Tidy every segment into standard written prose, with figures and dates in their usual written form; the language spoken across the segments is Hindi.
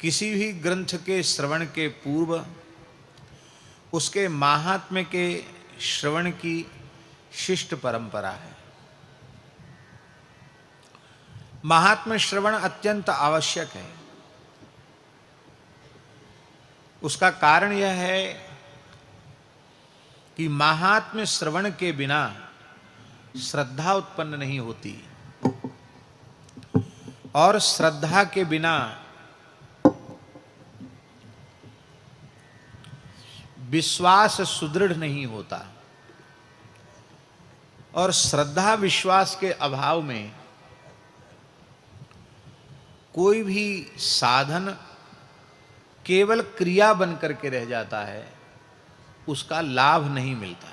किसी भी ग्रंथ के श्रवण के पूर्व उसके महात्म्य के श्रवण की शिष्ट परंपरा है। महात्म्य श्रवण अत्यंत आवश्यक है। उसका कारण यह है कि महात्म्य श्रवण के बिना श्रद्धा उत्पन्न नहीं होती और श्रद्धा के बिना विश्वास सुदृढ़ नहीं होता और श्रद्धा विश्वास के अभाव में कोई भी साधन केवल क्रिया बन करके रह जाता है, उसका लाभ नहीं मिलता।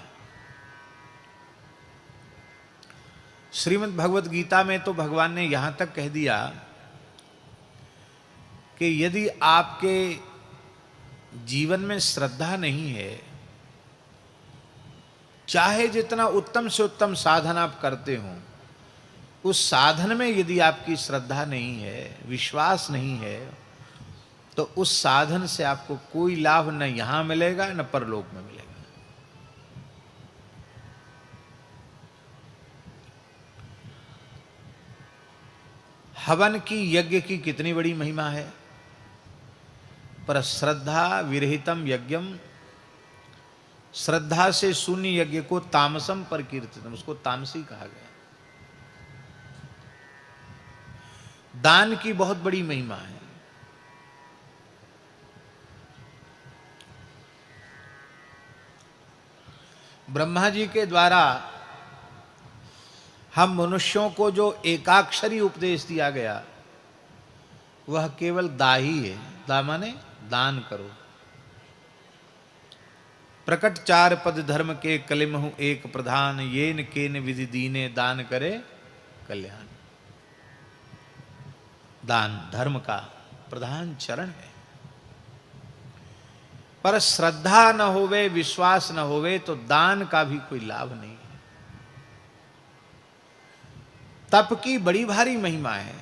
श्रीमद् भगवत गीता में तो भगवान ने यहां तक कह दिया कि यदि आपके जीवन में श्रद्धा नहीं है, चाहे जितना उत्तम से उत्तम साधन आप करते हो, उस साधन में यदि आपकी श्रद्धा नहीं है, विश्वास नहीं है, तो उस साधन से आपको कोई लाभ न यहां मिलेगा न परलोक में मिलेगा। हवन की, यज्ञ की कितनी बड़ी महिमा है, पर श्रद्धा विरहितम यज्ञम, श्रद्धा से शून्य यज्ञ को तामसम पर कीर्तितम, उसको तामसी कहा गया। दान की बहुत बड़ी महिमा है। ब्रह्मा जी के द्वारा हम मनुष्यों को जो एकाक्षरी उपदेश दिया गया वह केवल दा ही है। दा माने दान करो। प्रकट चार पद धर्म के कलिमहु एक प्रधान, येन केन विधि दीने दान करे कल्याण। दान धर्म का प्रधान चरण है। पर श्रद्धा न होवे, विश्वास न होवे तो दान का भी कोई लाभ नहीं है। तप की बड़ी भारी महिमा है,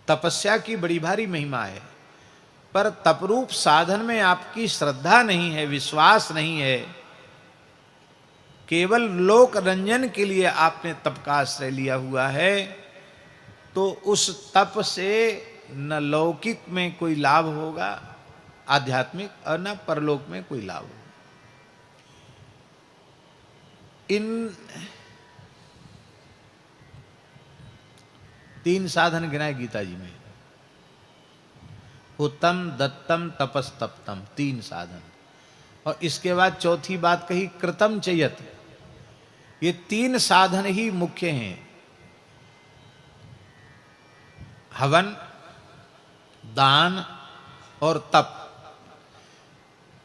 तपस्या की बड़ी भारी महिमा है, पर तपरूप साधन में आपकी श्रद्धा नहीं है, विश्वास नहीं है, केवल लोक रंजन के लिए आपने तप का आश्रय लिया हुआ है, तो उस तप से न लौकिक में कोई लाभ होगा आध्यात्मिक, और न परलोक में कोई लाभ होगा। इन तीन साधन गिनाए गीता जी में, उत्तम, दत्तम, तपस्तप्तम, तीन साधन। और इसके बाद चौथी बात कही कृतम चयत। ये तीन साधन ही मुख्य हैं, हवन, दान और तप।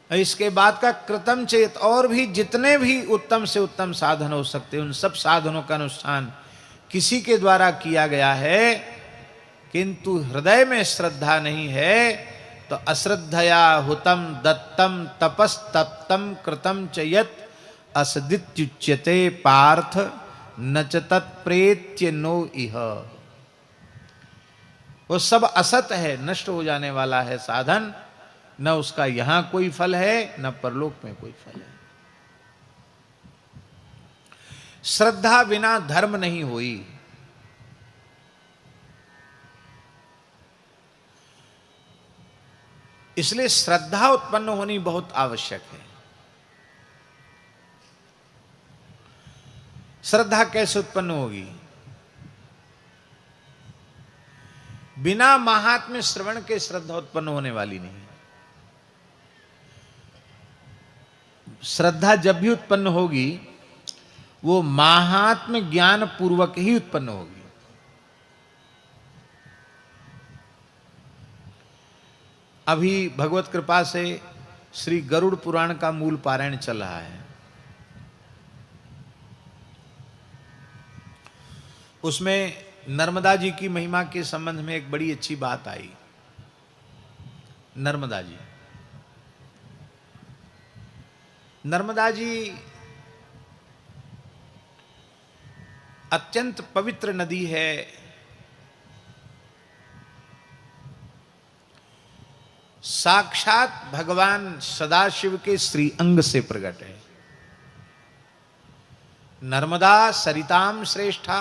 इसके बाद का कृतम चेत, और भी जितने भी उत्तम से उत्तम साधन हो सकते हैं, उन सब साधनों का अनुष्ठान किसी के द्वारा किया गया है, किंतु हृदय में श्रद्धा नहीं है, तो अश्रद्धया हुतम दत्तम तपस्तप्तम कृतम चयत असदित्युच्यते पार्थ न च तत्प्रेत्य नो इह। वो सब असत है, नष्ट हो जाने वाला है साधन, न उसका यहां कोई फल है न परलोक में कोई फल है। श्रद्धा बिना धर्म नहीं हुई। इसलिए श्रद्धा उत्पन्न होनी बहुत आवश्यक है। श्रद्धा कैसे उत्पन्न होगी? बिना महात्म्य श्रवण के श्रद्धा उत्पन्न होने वाली नहीं। श्रद्धा जब भी उत्पन्न होगी वो महात्म्य ज्ञान पूर्वक ही उत्पन्न होगी। अभी भगवत कृपा से श्री गरुड़ पुराण का मूल पारायण चल रहा है। उसमें नर्मदा जी की महिमा के संबंध में एक बड़ी अच्छी बात आई। नर्मदा जी, नर्मदा जी अत्यंत पवित्र नदी है। साक्षात भगवान सदाशिव के श्री अंग से प्रकट है। नर्मदा सरिताम श्रेष्ठा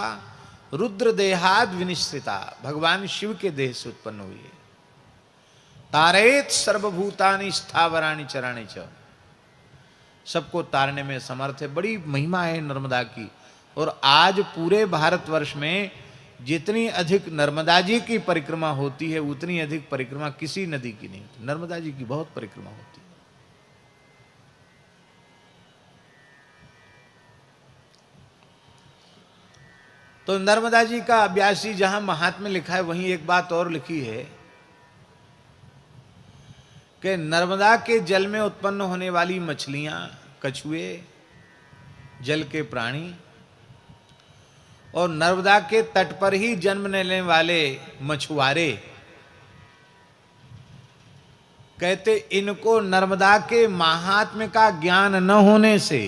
रुद्र देहाद विनिश्रिता, भगवान शिव के देह से उत्पन्न हुई है। तारेत सर्वभूतानि स्थावराणि चराणि च, सबको तारने में समर्थ है। बड़ी महिमा है नर्मदा की। और आज पूरे भारतवर्ष में जितनी अधिक नर्मदा जी की परिक्रमा होती है उतनी अधिक परिक्रमा किसी नदी की नहीं होती। नर्मदा जी की बहुत परिक्रमा होती है। तो नर्मदा जी का अभ्यासी जहां महात्म्य लिखा है वहीं एक बात और लिखी है कि नर्मदा के जल में उत्पन्न होने वाली मछलियां, कछुए, जल के प्राणी और नर्मदा के तट पर ही जन्म लेने वाले मछुआरे, कहते इनको नर्मदा के महात्म्य का ज्ञान न होने से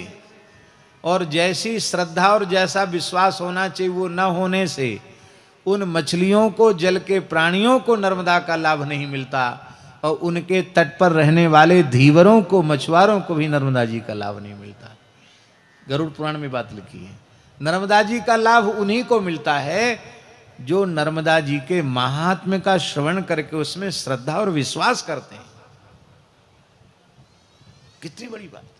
और जैसी श्रद्धा और जैसा विश्वास होना चाहिए वो न होने से उन मछलियों को, जल के प्राणियों को नर्मदा का लाभ नहीं मिलता और उनके तट पर रहने वाले धीवरों को, मछुआरों को भी नर्मदा जी का लाभ नहीं मिलता। गरुड़ पुराण में बात लिखी है। नर्मदा जी का लाभ उन्हीं को मिलता है जो नर्मदा जी के महात्म्य का श्रवण करके उसमें श्रद्धा और विश्वास करते हैं। कितनी बड़ी बात है।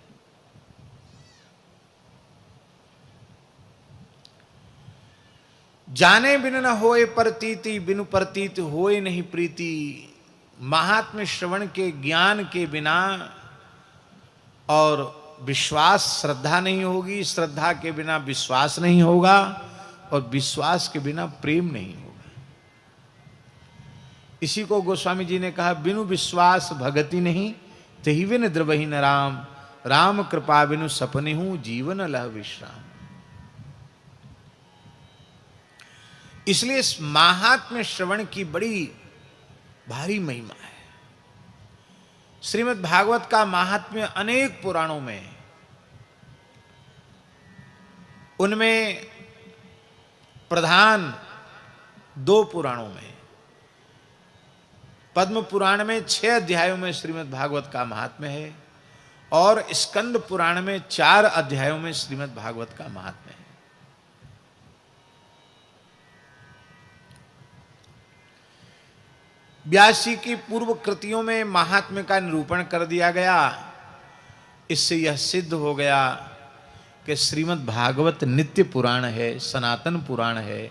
जाने बिन न होए प्रतीति, बिनु प्रतीत होए नहीं प्रीति। महात्म्य श्रवण के ज्ञान के बिना और विश्वास, श्रद्धा नहीं होगी, श्रद्धा के बिना विश्वास नहीं होगा और विश्वास के बिना प्रेम नहीं होगा। इसी को गोस्वामी जी ने कहा, बिनु विश्वास भगति नहीं, तही बिन द्रवही न राम, राम कृपा बिनु सपने हूं, जीवन लह विश्राम। इसलिए इस महात्म्य श्रवण की बड़ी भारी महिमा है। श्रीमद् भागवत का महात्म्य अनेक पुराणों में है। उनमें प्रधान 2 पुराणों में, पद्म पुराण में 6 अध्यायों में श्रीमद् भागवत का महात्म्य है और स्कंद पुराण में 4 अध्यायों में श्रीमद् भागवत का महात्म्य है। व्यास जी की पूर्व कृतियों में महात्म्य का निरूपण कर दिया गया। इससे यह सिद्ध हो गया कि श्रीमद् भागवत नित्य पुराण है, सनातन पुराण है।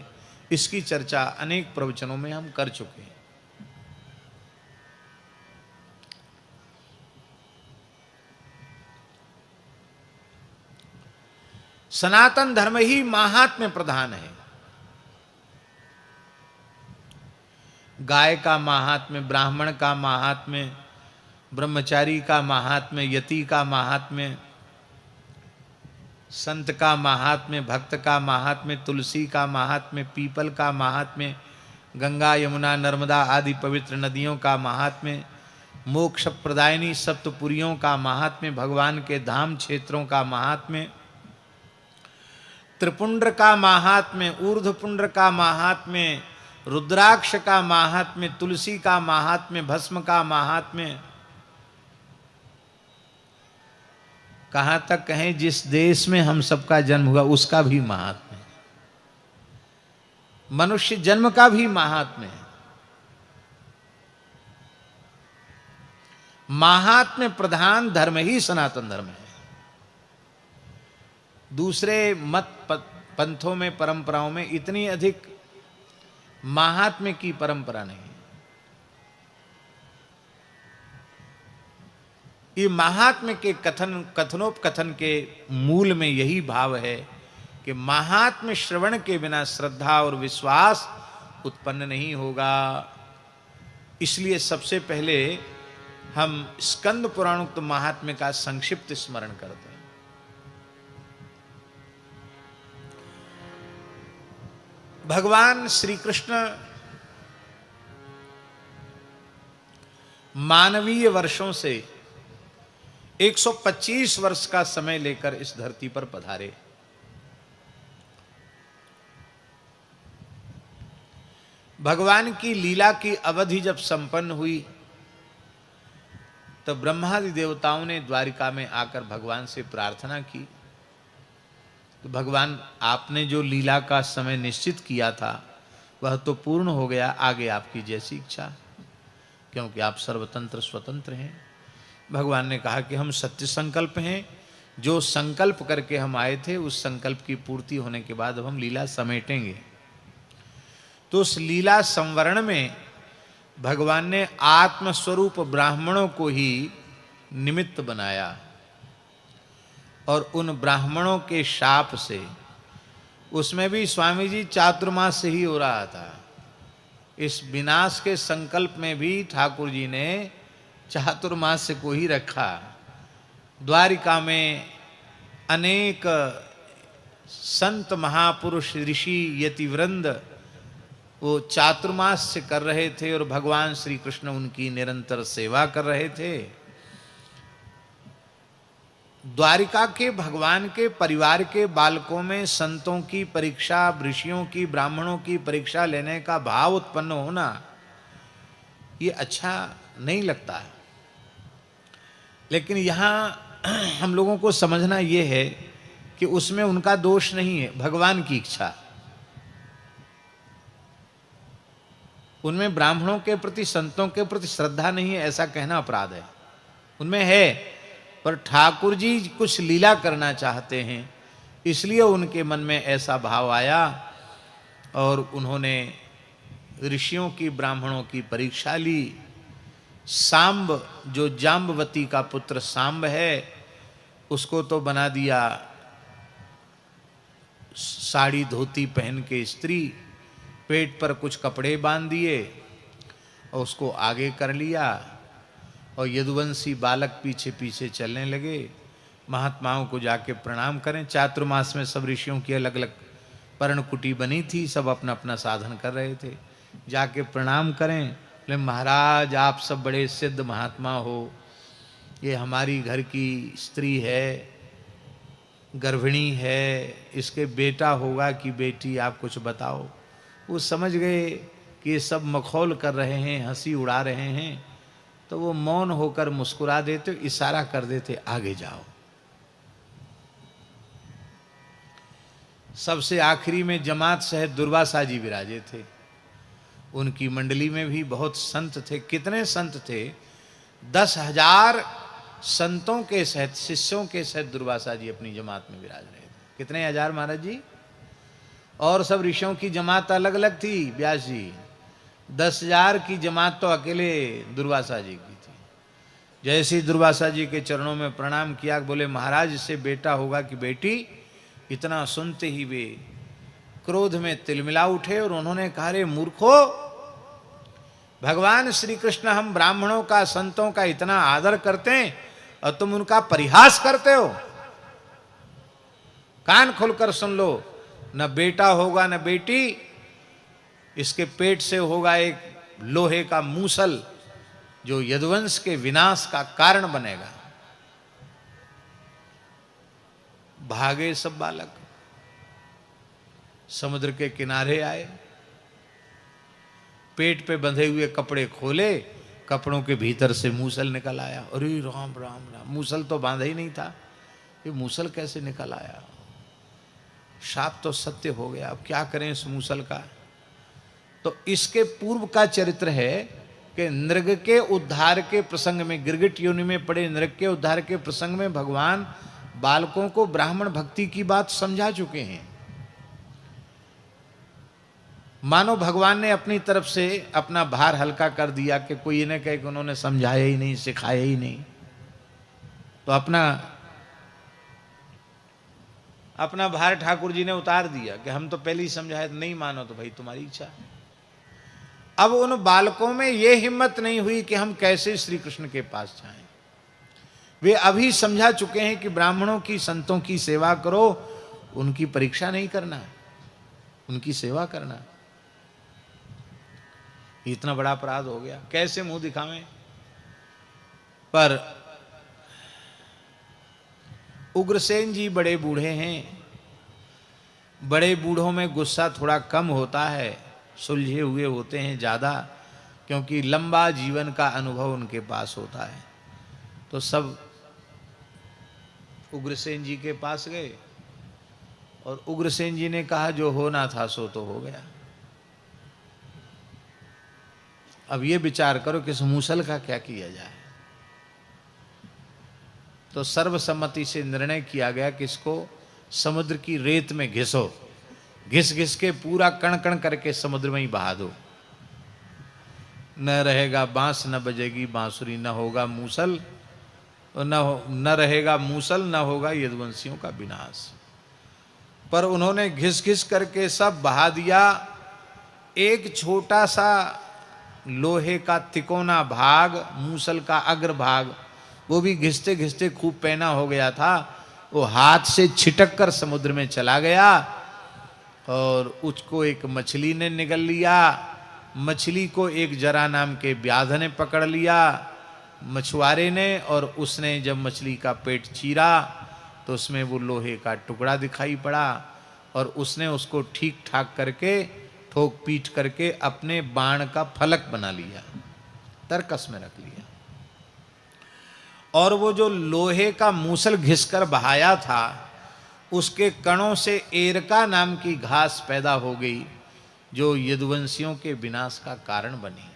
इसकी चर्चा अनेक प्रवचनों में हम कर चुके हैं। सनातन धर्म ही महात्म्य प्रधान है। गाय का महात्म्य, ब्राह्मण का महात्म्य, ब्रह्मचारी का महात्म्य, यति का महात्म्य, संत का महात्म्य, भक्त का महात्म्य, तुलसी का महात्म्य, पीपल का महात्म्य, गंगा यमुना नर्मदा आदि पवित्र नदियों का महात्म्य, मोक्ष प्रदायिनी सप्तपुरियों का महात्म्य, भगवान के धाम क्षेत्रों का महात्म्य, त्रिपुंड्र का महात्म्य, ऊर्ध्वपुंड्र का महात्म्य, रुद्राक्ष का महात्म्य, तुलसी का महात्म्य, भस्म का महात्म्य। कहां तक कहें, जिस देश में हम सबका जन्म हुआ उसका भी महात्म्य है। मनुष्य जन्म का भी महात्म्य है। महात्म्य प्रधान धर्म ही सनातन धर्म है। दूसरे मत पंथों में, परंपराओं में इतनी अधिक महात्म्य की परंपरा नहीं। ये महात्म्य के कथनोपकथन के मूल में यही भाव है कि महात्म्य श्रवण के बिना श्रद्धा और विश्वास उत्पन्न नहीं होगा। इसलिए सबसे पहले हम स्कंद पुराणोक्त महात्म्य का संक्षिप्त स्मरण करते हैं। भगवान श्री कृष्ण मानवीय वर्षों से 125 वर्ष का समय लेकर इस धरती पर पधारे। भगवान की लीला की अवधि जब संपन्न हुई तो ब्रह्मादि देवताओं ने द्वारिका में आकर भगवान से प्रार्थना की, तो भगवान आपने जो लीला का समय निश्चित किया था वह तो पूर्ण हो गया, आगे आपकी जैसी इच्छा, क्योंकि आप सर्वतंत्र स्वतंत्र हैं। भगवान ने कहा कि हम सत्य संकल्प हैं, जो संकल्प करके हम आए थे उस संकल्प की पूर्ति होने के बाद अब हम लीला समेटेंगे। तो उस लीला संवरण में भगवान ने आत्मस्वरूप ब्राह्मणों को ही निमित्त बनाया, और उन ब्राह्मणों के शाप से, उसमें भी स्वामी जी चातुर्मास से ही हो रहा था, इस विनाश के संकल्प में भी ठाकुर जी ने चातुर्मास को ही रखा। द्वारिका में अनेक संत महापुरुष ऋषि यतिवृंद वो चातुर्मास से कर रहे थे और भगवान श्री कृष्ण उनकी निरंतर सेवा कर रहे थे। द्वारिका के भगवान के परिवार के बालकों में संतों की परीक्षा, ऋषियों की, ब्राह्मणों की परीक्षा लेने का भाव उत्पन्न होना ये अच्छा नहीं लगता है। लेकिन यहाँ हम लोगों को समझना ये है कि उसमें उनका दोष नहीं है, भगवान की इच्छा। उनमें ब्राह्मणों के प्रति, संतों के प्रति श्रद्धा नहीं है ऐसा कहना अपराध है, उनमें है, पर ठाकुर जी कुछ लीला करना चाहते हैं इसलिए उनके मन में ऐसा भाव आया और उन्होंने ऋषियों की, ब्राह्मणों की परीक्षा ली। सांब, जो जाम्बवती का पुत्र सांब है, उसको तो बना दिया साड़ी धोती पहन के स्त्री, पेट पर कुछ कपड़े बांध दिए और उसको आगे कर लिया, और यदुवंशी बालक पीछे पीछे चलने लगे। महात्माओं को जाके प्रणाम करें। चातुर्मास में सब ऋषियों की अलग अलग पर्णकुटी बनी थी, सब अपना अपना साधन कर रहे थे, जाके प्रणाम करें। बोले महाराज आप सब बड़े सिद्ध महात्मा हो, ये हमारी घर की स्त्री है, गर्भिणी है, इसके बेटा होगा कि बेटी, आप कुछ बताओ। वो समझ गए कि ये सब मखौल कर रहे हैं, हंसी उड़ा रहे हैं, तो वो मौन होकर मुस्कुरा देते, इशारा कर देते आगे जाओ। सबसे आखिरी में जमात सहित दुर्वासा जी विराजे थे। उनकी मंडली में भी बहुत संत थे। कितने संत थे? 10,000 संतों के सहित, शिष्यों के सहित दुर्वासा जी अपनी जमात में विराज रहे थे। कितने हजार महाराज जी? और सब ऋषियों की जमात अलग अलग थी। व्यास जी 10,000 की जमात तो अकेले दुर्वासा जी की थी। जैसे ही दुर्वासा जी के चरणों में प्रणाम किया, बोले महाराज इससे बेटा होगा कि बेटी? इतना सुनते ही वे क्रोध में तिलमिला उठे और उन्होंने कहा, रे मूर्खो, भगवान श्री कृष्ण हम ब्राह्मणों का, संतों का इतना आदर करते हैं और तुम उनका परिहास करते हो। कान खोलकर सुन लो, न बेटा होगा न बेटी, इसके पेट से होगा एक लोहे का मूसल जो यदुवंश के विनाश का कारण बनेगा। भागे सब बालक, समुद्र के किनारे आए, पेट पे बंधे हुए कपड़े खोले, कपड़ों के भीतर से मूसल निकल आया। अरे राम राम राम, मूसल तो बांधा ही नहीं था, ये मूसल कैसे निकल आया? शाप तो सत्य हो गया, अब क्या करें इस मूसल का? तो इसके पूर्व का चरित्र है कि नृग के उद्धार के प्रसंग में, गिरगिट योनि में पड़े नृग के उद्धार के प्रसंग में भगवान बालकों को ब्राह्मण भक्ति की बात समझा चुके हैं। मानो भगवान ने अपनी तरफ से अपना भार हल्का कर दिया कि कोई ये न कहे कि उन्होंने समझाया ही नहीं, सिखाया ही नहीं। तो अपना भार ठाकुर जी ने उतार दिया कि हम तो पहले ही समझाए, नहीं मानो तो भाई तुम्हारी इच्छा। अब उन बालकों में ये हिम्मत नहीं हुई कि हम कैसे श्री कृष्ण के पास जाएं। वे अभी समझा चुके हैं कि ब्राह्मणों की, संतों की सेवा करो, उनकी परीक्षा नहीं करना, उनकी सेवा करना। इतना बड़ा अपराध हो गया, कैसे मुंह दिखावें? पर उग्रसेन जी बड़े बूढ़े हैं, बड़े बूढ़ों में गुस्सा थोड़ा कम होता है, सुलझे हुए होते हैं ज़्यादा, क्योंकि लंबा जीवन का अनुभव उनके पास होता है। तो सब उग्रसेन जी के पास गए और उग्रसेन जी ने कहा जो होना था सो तो हो गया, अब ये विचार करो कि इस मूसल का क्या किया जाए। तो सर्वसम्मति से निर्णय किया गया कि इसको समुद्र की रेत में घिसो, घिस घिस के पूरा कण कण करके समुद्र में ही बहा दो। न रहेगा बांस न बजेगी बांसुरी, न होगा मूसल, न रहेगा मूसल, न होगा यदुवंशियों का विनाश। पर उन्होंने घिस घिस करके सब बहा दिया। एक छोटा सा लोहे का तिकोना भाग, मूसल का अग्र भाग, वो भी घिसते घिसते खूब पैना हो गया था, वो हाथ से छिटक कर समुद्र में चला गया और उसको एक मछली ने निगल लिया। मछली को एक जरा नाम के व्याध ने पकड़ लिया, मछुआरे ने, और उसने जब मछली का पेट चीरा तो उसमें वो लोहे का टुकड़ा दिखाई पड़ा और उसने उसको ठीक ठाक करके ठोक पीट करके अपने बाण का फलक बना लिया, तरकस में रख लिया। और वो जो लोहे का मूसल घिसकर बहाया था उसके कणों से एरका नाम की घास पैदा हो गई जो यदुवंशियों के विनाश का कारण बनी।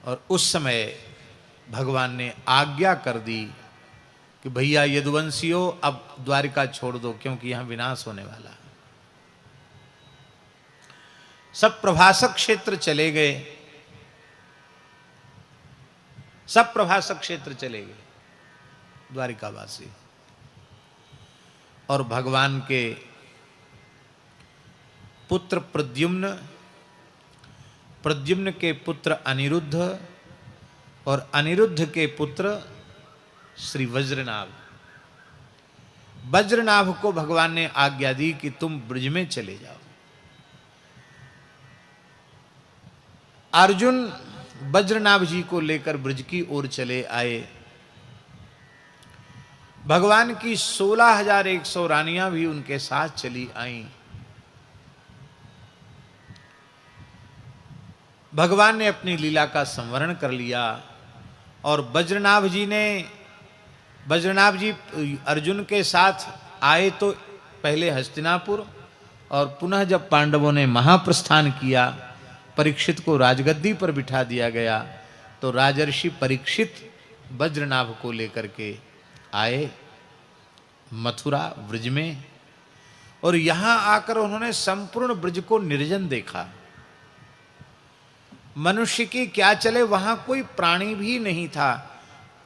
और उस समय भगवान ने आज्ञा कर दी कि भैया यदुवंशियों अब द्वारिका छोड़ दो क्योंकि यहां विनाश होने वाला है। सब प्रभासक क्षेत्र चले गए, सब प्रभासक क्षेत्र चले गए द्वारिकावासी। और भगवान के पुत्र प्रद्युम्न, प्रद्युम्न के पुत्र अनिरुद्ध और अनिरुद्ध के पुत्र श्री वज्रनाभ, वज्रनाभ को भगवान ने आज्ञा दी कि तुम ब्रज में चले जाओ। अर्जुन वज्रनाभ जी को लेकर ब्रज की ओर चले आए। भगवान की 16,100 रानियां भी उनके साथ चली आईं। भगवान ने अपनी लीला का संवरण कर लिया और वज्रनाभ जी अर्जुन के साथ आए तो पहले हस्तिनापुर और पुनः जब पांडवों ने महाप्रस्थान किया, परीक्षित को राजगद्दी पर बिठा दिया गया तो राजर्षि परीक्षित वज्रनाभ को लेकर के आए मथुरा ब्रज में। और यहां आकर उन्होंने संपूर्ण ब्रज को निर्जन देखा। मनुष्य की क्या चले, वहां कोई प्राणी भी नहीं था,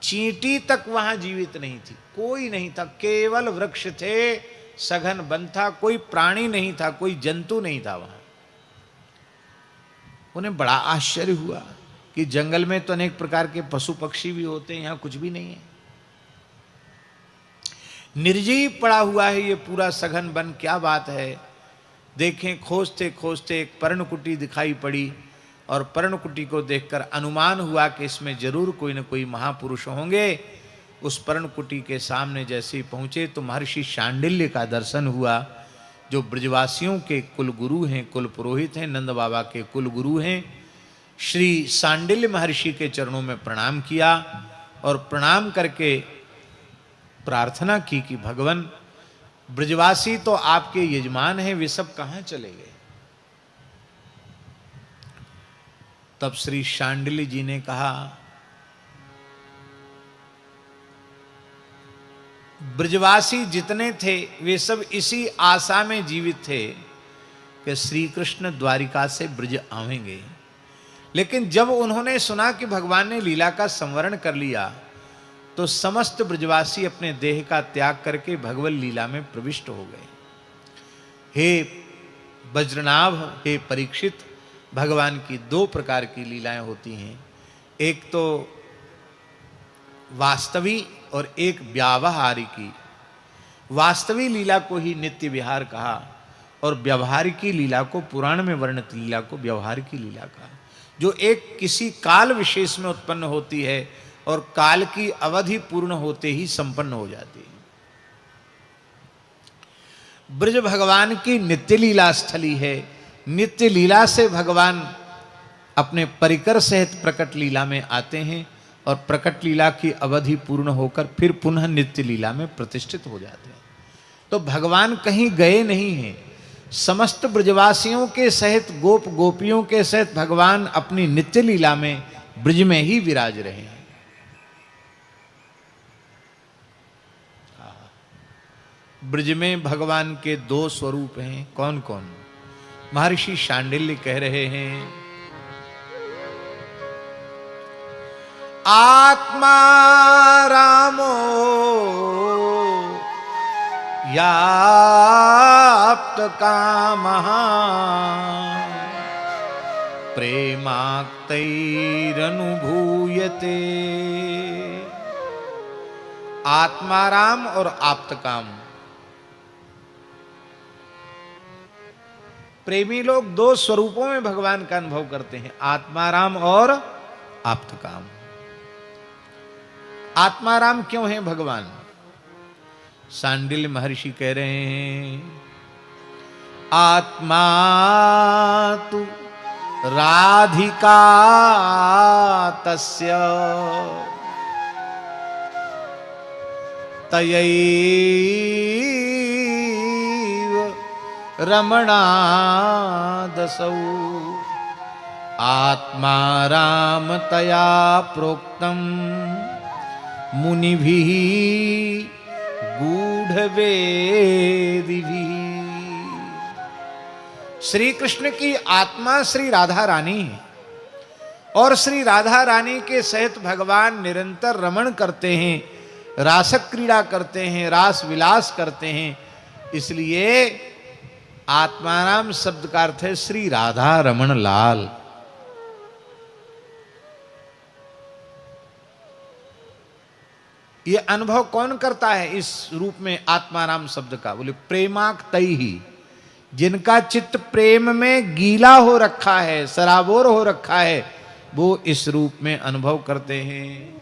चींटी तक वहां जीवित नहीं थी, कोई नहीं था, केवल वृक्ष थे, सघन वन था, कोई प्राणी नहीं था, कोई जंतु नहीं था वहां। उन्हें बड़ा आश्चर्य हुआ कि जंगल में तो अनेक प्रकार के पशु पक्षी भी होते हैं, यहां कुछ भी नहीं है, निर्जीव पड़ा हुआ है ये पूरा सघन वन, क्या बात है। देखें, खोजते खोजते एक पर्णकुटी दिखाई पड़ी और पर्णकुटी को देखकर अनुमान हुआ कि इसमें जरूर कोई न कोई महापुरुष होंगे। उस पर्णकुटी के सामने जैसे ही पहुंचे तो महर्षि शांडिल्य का दर्शन हुआ, जो ब्रजवासियों के कुल गुरु हैं, कुल पुरोहित हैं, नंद बाबा के कुल गुरु हैं। श्री शांडिल्य महर्षि के चरणों में प्रणाम किया और प्रणाम करके प्रार्थना की कि भगवान, ब्रजवासी तो आपके यजमान हैं, वे सब कहां चले गए। तब श्री शांडिल्य जी ने कहा, ब्रजवासी जितने थे वे सब इसी आशा में जीवित थे कि श्री कृष्ण द्वारिका से ब्रज आवेंगे। लेकिन जब उन्होंने सुना कि भगवान ने लीला का संवरण कर लिया तो समस्त ब्रजवासी अपने देह का त्याग करके भगवत लीला में प्रविष्ट हो गए। हे वज्रनाभ, हे परीक्षित, भगवान की दो प्रकार की लीलाएं होती हैं, एक तो वास्तवी और एक व्यावहारिकी। वास्तवी लीला को ही नित्य विहार कहा और व्यावहारिकी लीला को, पुराण में वर्णित लीला को व्यावहारिकी लीला कहा, जो एक किसी काल विशेष में उत्पन्न होती है और काल की अवधि पूर्ण होते ही संपन्न हो जाती है। ब्रज भगवान की नित्य लीला स्थली है। नित्य लीला से भगवान अपने परिकर सहित प्रकट लीला में आते हैं और प्रकट लीला की अवधि पूर्ण होकर फिर पुनः नित्य लीला में प्रतिष्ठित हो जाते हैं। तो भगवान कहीं गए नहीं हैं, समस्त ब्रजवासियों के सहित गोप गोपियों के सहित भगवान अपनी नित्य लीला में ब्रज में ही विराज रहे हैं। ब्रज में भगवान के दो स्वरूप हैं, कौन कौन? महर्षि शांडिल्य कह रहे हैं, आत्मा रामो याप्त कामः प्रेमाक्तैरनुभूयते। आत्माराम और आप्तकाम, प्रेमी लोग दो स्वरूपों में भगवान का अनुभव करते हैं, आत्माराम और आप्तकाम। आत्माराम क्यों है भगवान? सांडिल्य महर्षि कह रहे हैं, आत्मा तु राधिका तस्य तयैव रमणादसौ आत्मा राम तया प्रोक्तम मुनिभिः गूढ़वेदिभिः। श्री कृष्ण की आत्मा श्री राधा रानी है और श्री राधा रानी के सहित भगवान निरंतर रमण करते हैं, रासक क्रीड़ा करते हैं, रास विलास करते हैं। इसलिए आत्माराम शब्द का अर्थ है श्री राधा रमण लाल। ये अनुभव कौन करता है इस रूप में आत्माराम शब्द का? बोले प्रेमाक्तैहि, जिनका चित्त प्रेम में गीला हो रखा है, सराबोर हो रखा है, वो इस रूप में अनुभव करते हैं।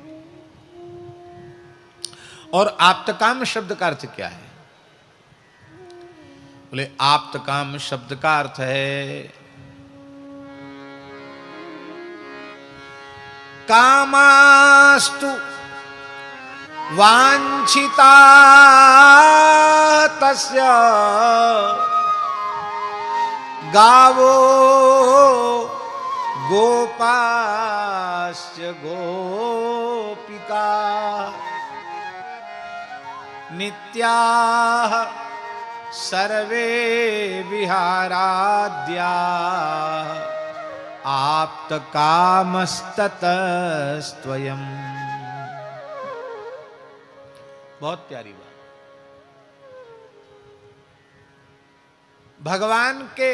और आप्तकाम शब्द का अर्थ क्या है? बोले आप्तकाम शब्द का अर्थ है कामास्तु वांछिता तस्य गावो गोपास्य गोपिका नित्याः सर्वे विहाराद्याः आप्तकामस्ततस्त्वयम्। बहुत प्यारी बात। भगवान के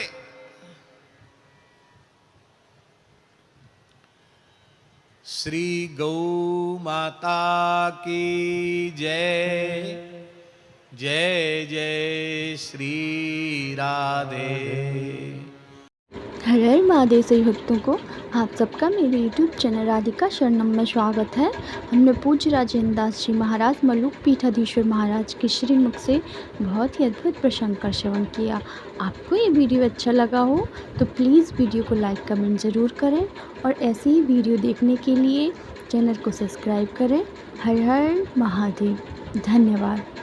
श्री गौ माता की जय, जय जय श्री राधे। हर हर महादेव सभी भक्तों को आप सबका मेरे YouTube चैनल राधिका शरणम में स्वागत है। हमने पूज्य राजेंद्र दास जी महाराज मल्लुक पीठाधीश्वर महाराज के श्रीमुख से बहुत ही अद्भुत प्रसंग का श्रवण किया। आपको ये वीडियो अच्छा लगा हो तो प्लीज़ वीडियो को लाइक कमेंट ज़रूर करें और ऐसे ही वीडियो देखने के लिए चैनल को सब्सक्राइब करें। हर हर महादेव। धन्यवाद।